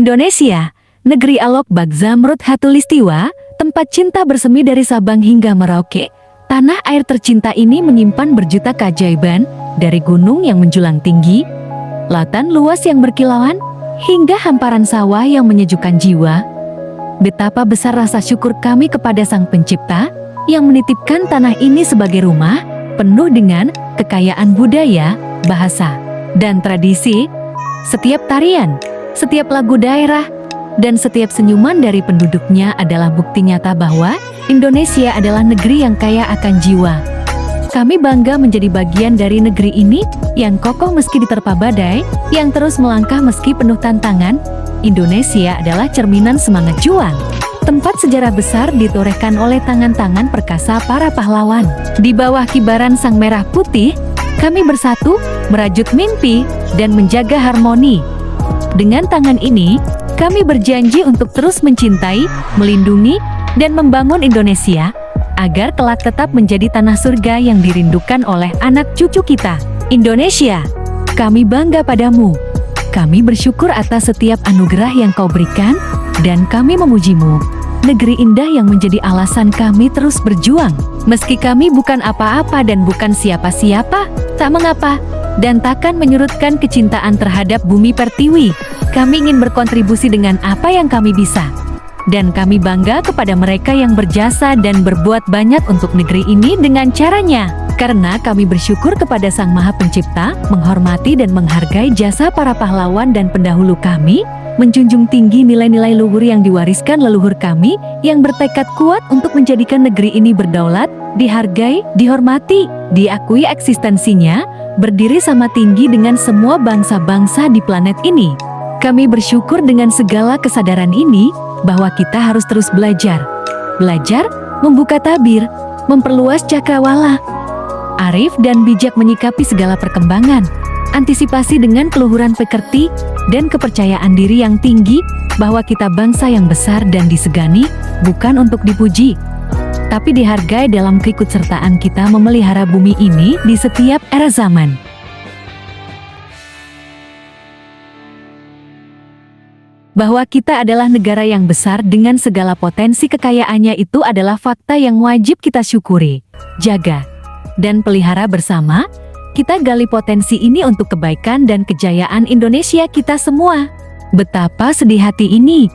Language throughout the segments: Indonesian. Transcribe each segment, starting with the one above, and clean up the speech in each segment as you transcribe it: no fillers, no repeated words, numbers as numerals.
Indonesia, negeri Alok Bak Zamrud Khatulistiwa, tempat cinta bersemi dari Sabang hingga Merauke. Tanah air tercinta ini menyimpan berjuta keajaiban, dari gunung yang menjulang tinggi, lautan luas yang berkilauan, hingga hamparan sawah yang menyejukkan jiwa. Betapa besar rasa syukur kami kepada Sang Pencipta yang menitipkan tanah ini sebagai rumah, penuh dengan kekayaan budaya, bahasa, dan tradisi. Setiap tarian, setiap lagu daerah, dan setiap senyuman dari penduduknya adalah bukti nyata bahwa Indonesia adalah negeri yang kaya akan jiwa. Kami bangga menjadi bagian dari negeri ini yang kokoh meski diterpa badai, yang terus melangkah meski penuh tantangan. Indonesia adalah cerminan semangat juang. Tempat sejarah besar ditorehkan oleh tangan-tangan perkasa para pahlawan. Di bawah kibaran Sang Merah Putih, kami bersatu, merajut mimpi, dan menjaga harmoni. Dengan tangan ini, kami berjanji untuk terus mencintai, melindungi, dan membangun Indonesia, agar kelak tetap menjadi tanah surga yang dirindukan oleh anak cucu kita. Indonesia, kami bangga padamu. Kami bersyukur atas setiap anugerah yang kau berikan, dan kami memujimu. Negeri indah yang menjadi alasan kami terus berjuang. Meski kami bukan apa-apa dan bukan siapa-siapa, tak mengapa, dan takkan menyurutkan kecintaan terhadap bumi pertiwi. Kami ingin berkontribusi dengan apa yang kami bisa. Dan kami bangga kepada mereka yang berjasa dan berbuat banyak untuk negeri ini dengan caranya. Karena kami bersyukur kepada Sang Maha Pencipta, menghormati dan menghargai jasa para pahlawan dan pendahulu kami, menjunjung tinggi nilai-nilai luhur yang diwariskan leluhur kami, yang bertekad kuat untuk menjadikan negeri ini berdaulat, dihargai, dihormati, diakui eksistensinya, berdiri sama tinggi dengan semua bangsa-bangsa di planet ini. Kami bersyukur dengan segala kesadaran ini, bahwa kita harus terus belajar. Belajar, membuka tabir, memperluas cakrawala. Arif dan bijak menyikapi segala perkembangan. Antisipasi dengan keluhuran pekerti, dan kepercayaan diri yang tinggi, bahwa kita bangsa yang besar dan disegani, bukan untuk dipuji, tapi dihargai dalam keikutsertaan kita memelihara bumi ini di setiap era zaman. Bahwa kita adalah negara yang besar dengan segala potensi kekayaannya itu adalah fakta yang wajib kita syukuri, jaga, dan pelihara bersama. Kita gali potensi ini untuk kebaikan dan kejayaan Indonesia kita semua. Betapa sedih hati ini,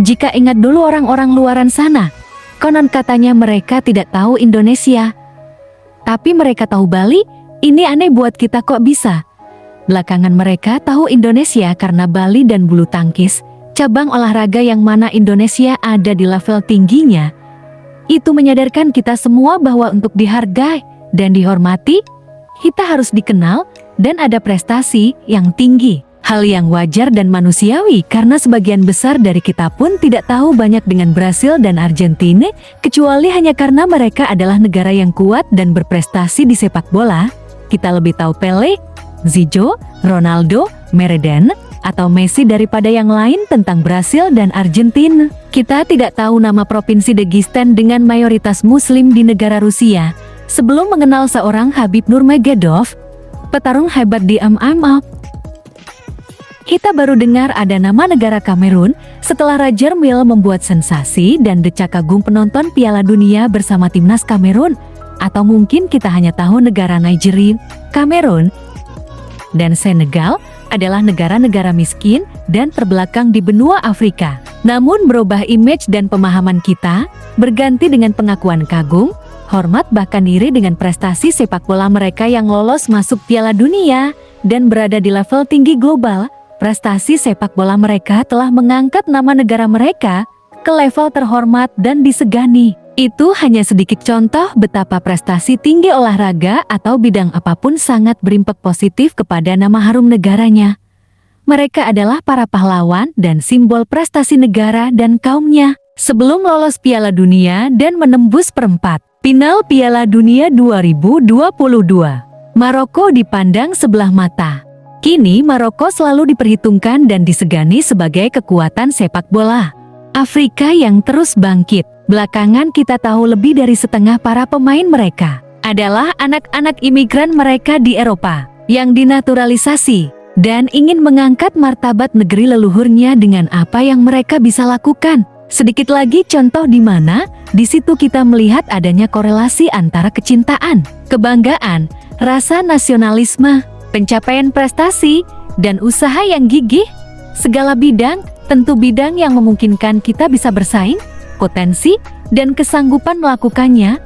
jika ingat dulu orang-orang luaran sana. Konon katanya mereka tidak tahu Indonesia. Tapi mereka tahu Bali, ini aneh buat kita kok bisa. Belakangan mereka tahu Indonesia karena Bali dan bulu tangkis, cabang olahraga yang mana Indonesia ada di level tingginya. Itu menyadarkan kita semua bahwa untuk dihargai dan dihormati, kita harus dikenal dan ada prestasi yang tinggi. Hal yang wajar dan manusiawi karena sebagian besar dari kita pun tidak tahu banyak dengan Brasil dan Argentina, kecuali hanya karena mereka adalah negara yang kuat dan berprestasi di sepak bola. Kita lebih tahu Pele, Zico, Ronaldo, Maradona, atau Messi daripada yang lain tentang Brasil dan Argentina. Kita tidak tahu nama provinsi Dagestan dengan mayoritas muslim di negara Rusia, sebelum mengenal seorang Habib Nurmagomedov, petarung hebat di MMA. Kita baru dengar ada nama negara Kamerun setelah Roger Milla membuat sensasi dan decak kagum penonton Piala Dunia bersama timnas Kamerun. Atau mungkin kita hanya tahu negara Nigeria, Kamerun, dan Senegal adalah negara-negara miskin dan terbelakang di benua Afrika. Namun berubah image dan pemahaman kita, berganti dengan pengakuan kagum, hormat bahkan iri dengan prestasi sepak bola mereka yang lolos masuk Piala Dunia dan berada di level tinggi global. Prestasi sepak bola mereka telah mengangkat nama negara mereka ke level terhormat dan disegani. Itu hanya sedikit contoh betapa prestasi tinggi olahraga atau bidang apapun sangat berimpact positif kepada nama harum negaranya. Mereka adalah para pahlawan dan simbol prestasi negara dan kaumnya. Sebelum lolos Piala Dunia dan menembus perempat final Piala Dunia 2022, Maroko dipandang sebelah mata. Kini Maroko selalu diperhitungkan dan disegani sebagai kekuatan sepak bola Afrika yang terus bangkit. Belakangan kita tahu lebih dari setengah para pemain mereka adalah anak-anak imigran mereka di Eropa yang dinaturalisasi. dan ingin mengangkat martabat negeri leluhurnya dengan apa yang mereka bisa lakukan. Sedikit lagi contoh di mana di situ kita melihat adanya korelasi antara kecintaan, kebanggaan, rasa nasionalisme, pencapaian prestasi, dan usaha yang gigih. Segala bidang, tentu bidang yang memungkinkan kita bisa bersaing, potensi, dan kesanggupan melakukannya.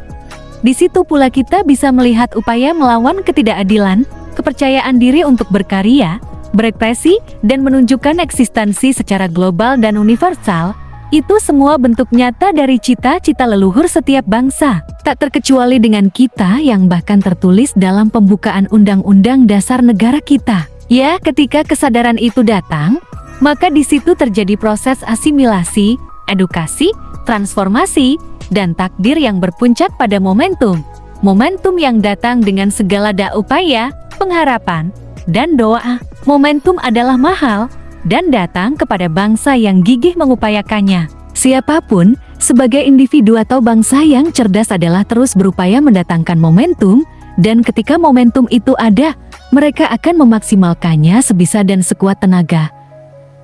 Di situ pula kita bisa melihat upaya melawan ketidakadilan, kepercayaan diri untuk berkarya, berekspresi, dan menunjukkan eksistensi secara global dan universal. Itu semua bentuk nyata dari cita-cita leluhur setiap bangsa, tak terkecuali dengan kita yang bahkan tertulis dalam pembukaan Undang-Undang Dasar negara kita. Ya, ketika kesadaran itu datang, maka di situ terjadi proses asimilasi, edukasi, transformasi, dan takdir yang berpuncak pada momentum. Momentum yang datang dengan segala upaya, pengharapan, dan doa. Momentum adalah mahal dan datang kepada bangsa yang gigih mengupayakannya. Siapapun, sebagai individu atau bangsa yang cerdas adalah terus berupaya mendatangkan momentum, dan ketika momentum itu ada, mereka akan memaksimalkannya sebisa dan sekuat tenaga.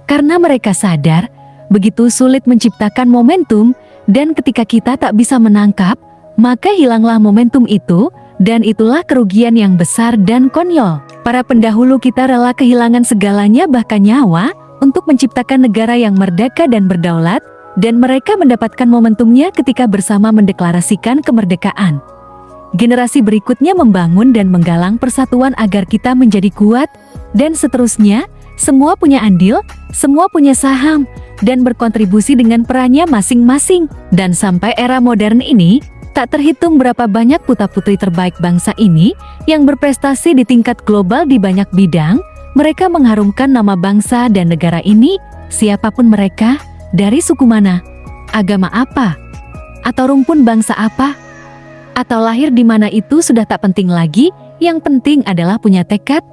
Karena mereka sadar, begitu sulit menciptakan momentum, dan ketika kita tak bisa menangkap, maka hilanglah momentum itu, dan itulah kerugian yang besar dan konyol. Para pendahulu kita rela kehilangan segalanya bahkan nyawa, untuk menciptakan negara yang merdeka dan berdaulat, dan mereka mendapatkan momentumnya ketika bersama mendeklarasikan kemerdekaan. Generasi berikutnya membangun dan menggalang persatuan agar kita menjadi kuat, dan seterusnya, semua punya andil, semua punya saham, dan berkontribusi dengan perannya masing-masing. Dan sampai era modern ini, tak terhitung berapa banyak putra-putri terbaik bangsa ini yang berprestasi di tingkat global di banyak bidang. Mereka mengharumkan nama bangsa dan negara ini, siapapun mereka, dari suku mana, agama apa, atau rumpun bangsa apa, atau lahir di mana itu sudah tak penting lagi. Yang penting adalah punya tekad,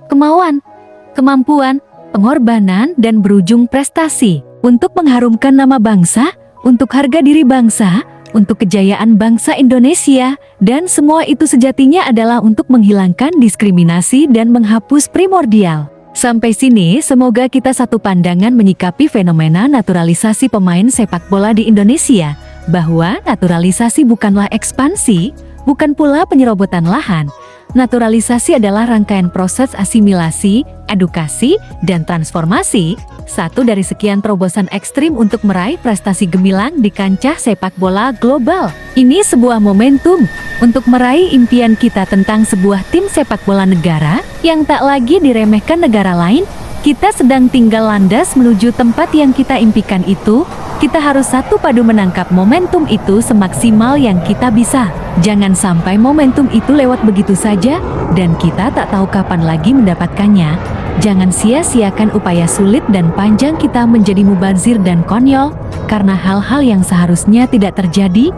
kemauan, kemampuan, pengorbanan, dan berujung prestasi untuk mengharumkan nama bangsa, untuk harga diri bangsa, untuk kejayaan bangsa Indonesia, dan semua itu sejatinya adalah untuk menghilangkan diskriminasi dan menghapus primordial. Sampai sini, semoga kita satu pandangan menyikapi fenomena naturalisasi pemain sepak bola di Indonesia, bahwa naturalisasi bukanlah ekspansi, bukan pula penyerobotan lahan. Naturalisasi adalah rangkaian proses asimilasi, edukasi, dan transformasi, satu dari sekian terobosan ekstrim untuk meraih prestasi gemilang di kancah sepak bola global. Ini sebuah momentum untuk meraih impian kita tentang sebuah tim sepak bola negara yang tak lagi diremehkan negara lain. Kita sedang tinggal landas menuju tempat yang kita impikan itu. Kita harus satu padu menangkap momentum itu semaksimal yang kita bisa. Jangan sampai momentum itu lewat begitu saja, dan kita tak tahu kapan lagi mendapatkannya. Jangan sia-siakan upaya sulit dan panjang kita menjadi mubazir dan konyol, karena hal-hal yang seharusnya tidak terjadi,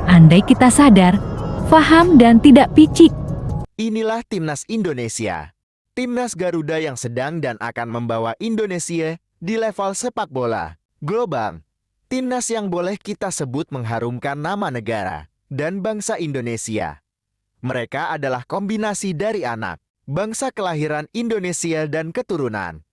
andai kita sadar, paham dan tidak picik. Inilah Timnas Indonesia. Timnas Garuda yang sedang dan akan membawa Indonesia di level sepak bola global. Timnas yang boleh kita sebut mengharumkan nama negara dan bangsa Indonesia. Mereka adalah kombinasi dari anak, bangsa kelahiran Indonesia dan keturunan.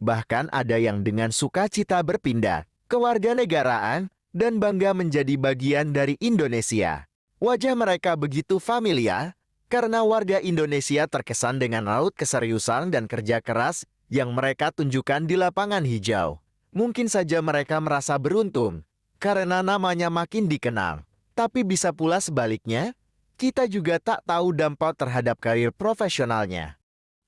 Bahkan ada yang dengan sukacita berpindah ke warganegaraan dan bangga menjadi bagian dari Indonesia. Wajah mereka begitu familiar karena warga Indonesia terkesan dengan raut keseriusan dan kerja keras yang mereka tunjukkan di lapangan hijau. Mungkin saja mereka merasa beruntung karena namanya makin dikenal. Tapi bisa pula sebaliknya, kita juga tak tahu dampak terhadap karir profesionalnya.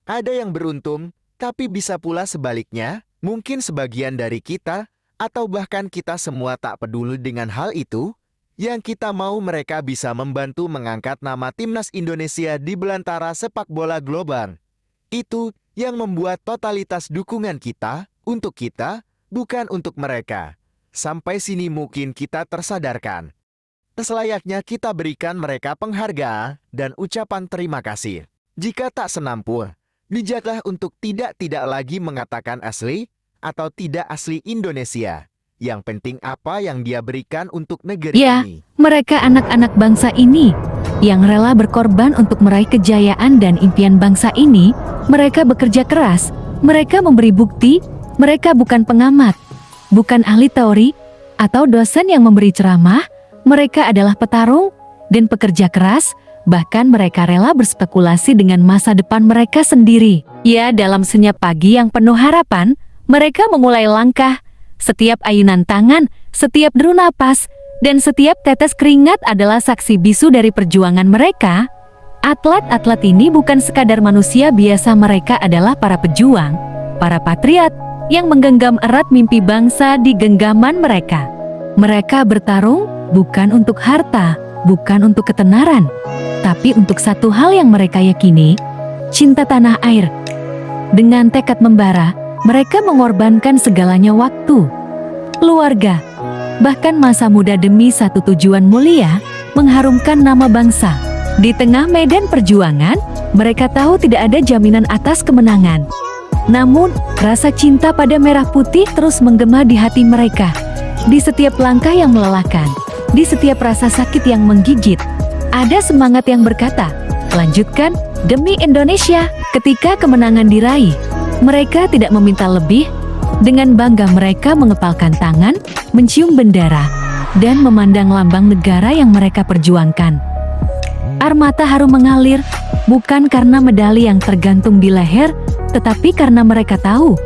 Ada yang beruntung, tapi bisa pula sebaliknya, mungkin sebagian dari kita, atau bahkan kita semua tak peduli dengan hal itu, yang kita mau mereka bisa membantu mengangkat nama Timnas Indonesia di belantara sepak bola global. Itu yang membuat totalitas dukungan kita, untuk kita, bukan untuk mereka. Sampai sini mungkin kita tersadarkan. Selayaknya kita berikan mereka penghargaan dan ucapan terima kasih. Jika tak senampu, bijaklah untuk tidak lagi mengatakan asli atau tidak asli Indonesia. Yang penting apa yang dia berikan untuk negeri ini. Mereka anak-anak bangsa ini yang rela berkorban untuk meraih kejayaan dan impian bangsa ini. Mereka bekerja keras, Mereka memberi bukti, mereka bukan pengamat, bukan ahli teori, atau dosen yang memberi ceramah. Mereka adalah petarung dan pekerja keras, bahkan mereka rela berspekulasi dengan masa depan mereka sendiri. Ya, dalam senyap pagi yang penuh harapan, mereka memulai langkah. Setiap ayunan tangan, setiap deru napas, dan setiap tetes keringat adalah saksi bisu dari perjuangan mereka. Atlet-atlet ini bukan sekadar manusia biasa, mereka adalah para pejuang, para patriot yang menggenggam erat mimpi bangsa di genggaman mereka. Mereka bertarung bukan untuk harta, bukan untuk ketenaran, tapi untuk satu hal yang mereka yakini, cinta tanah air. Dengan tekad membara, mereka mengorbankan segalanya, waktu, keluarga, bahkan masa muda demi satu tujuan mulia, mengharumkan nama bangsa. Di tengah medan perjuangan, mereka tahu tidak ada jaminan atas kemenangan. Namun, rasa cinta pada merah putih terus menggema di hati mereka. Di setiap langkah yang melelahkan, di setiap rasa sakit yang menggigit, ada semangat yang berkata, "Lanjutkan demi Indonesia." Ketika kemenangan diraih, mereka tidak meminta lebih. Dengan bangga mereka mengepalkan tangan, mencium bendera, dan memandang lambang negara yang mereka perjuangkan. Air mata harum mengalir, bukan karena medali yang tergantung di leher, tetapi karena mereka tahu,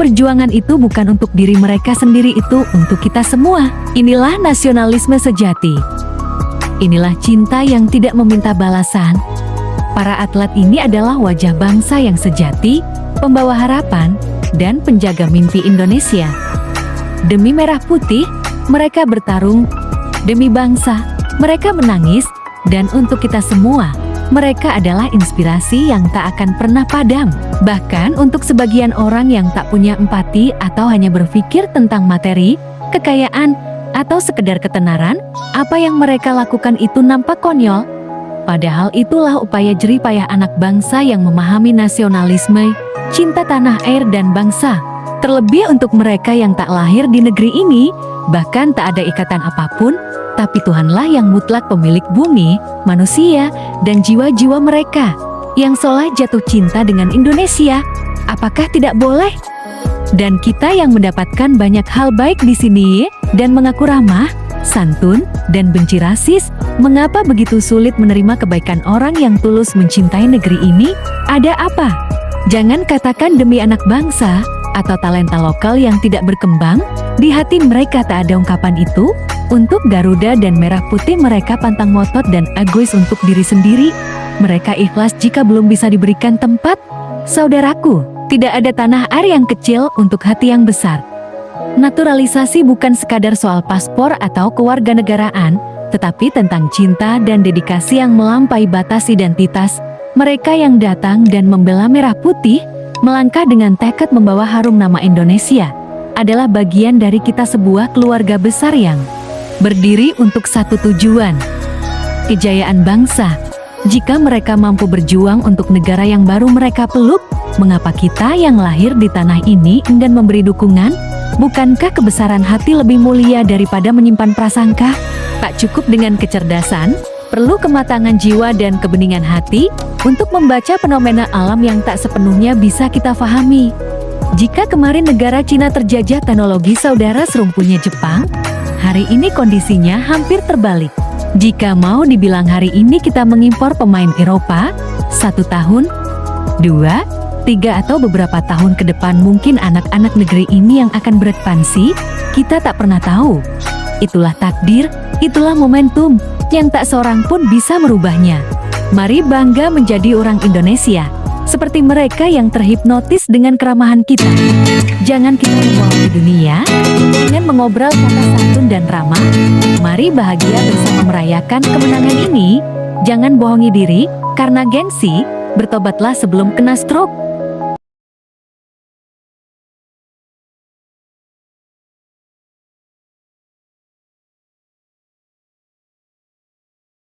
perjuangan itu bukan untuk diri mereka sendiri, itu untuk kita semua. Inilah nasionalisme sejati. Inilah cinta yang tidak meminta balasan. Para atlet ini adalah wajah bangsa yang sejati, pembawa harapan, dan penjaga mimpi Indonesia. Demi merah putih, mereka bertarung. Demi bangsa, mereka menangis. Dan untuk kita semua, mereka adalah inspirasi yang tak akan pernah padam. Bahkan untuk sebagian orang yang tak punya empati atau hanya berpikir tentang materi, kekayaan, atau sekedar ketenaran, apa yang mereka lakukan itu nampak konyol. Padahal itulah upaya jerih payah anak bangsa yang memahami nasionalisme, cinta tanah air dan bangsa. Terlebih untuk mereka yang tak lahir di negeri ini, bahkan tak ada ikatan apapun, tapi Tuhanlah yang mutlak pemilik bumi, manusia, dan jiwa-jiwa mereka. Yang seolah jatuh cinta dengan Indonesia, apakah tidak boleh? Dan kita yang mendapatkan banyak hal baik di sini, dan mengaku ramah, santun, dan benci rasis, mengapa begitu sulit menerima kebaikan orang yang tulus mencintai negeri ini? Ada apa? Jangan katakan demi anak bangsa, atau talenta lokal yang tidak berkembang. Di hati mereka tak ada ungkapan itu. Untuk Garuda dan merah putih mereka pantang ngotot dan egois untuk diri sendiri. Mereka ikhlas jika belum bisa diberikan tempat. Saudaraku, tidak ada tanah air yang kecil untuk hati yang besar. Naturalisasi bukan sekadar soal paspor atau kewarganegaraan, tetapi tentang cinta dan dedikasi yang melampaui batas identitas. Mereka yang datang dan membela merah putih, melangkah dengan tekad membawa harum nama Indonesia, adalah bagian dari kita, sebuah keluarga besar yang berdiri untuk satu tujuan, kejayaan bangsa. Jika mereka mampu berjuang untuk negara yang baru mereka peluk, mengapa kita yang lahir di tanah ini enggan memberi dukungan? Bukankah kebesaran hati lebih mulia daripada menyimpan prasangka? Tak cukup dengan kecerdasan, perlu kematangan jiwa dan kebeningan hati untuk membaca fenomena alam yang tak sepenuhnya bisa kita fahami. Jika kemarin negara Cina terjajah teknologi saudara serumpunya Jepang, hari ini kondisinya hampir terbalik. Jika mau dibilang hari ini kita mengimpor pemain Eropa, 1 tahun, 2, 3 atau beberapa tahun ke depan mungkin anak-anak negeri ini yang akan berekspansi, kita tak pernah tahu. Itulah takdir, itulah momentum, yang tak seorang pun bisa merubahnya. Mari bangga menjadi orang Indonesia, seperti mereka yang terhipnotis dengan keramahan kita. Jangan kita membohongi dunia, dengan mengobrol kata santun dan ramah. Mari bahagia bersama merayakan kemenangan ini. Jangan bohongi diri, karena gengsi, bertobatlah sebelum kena stroke.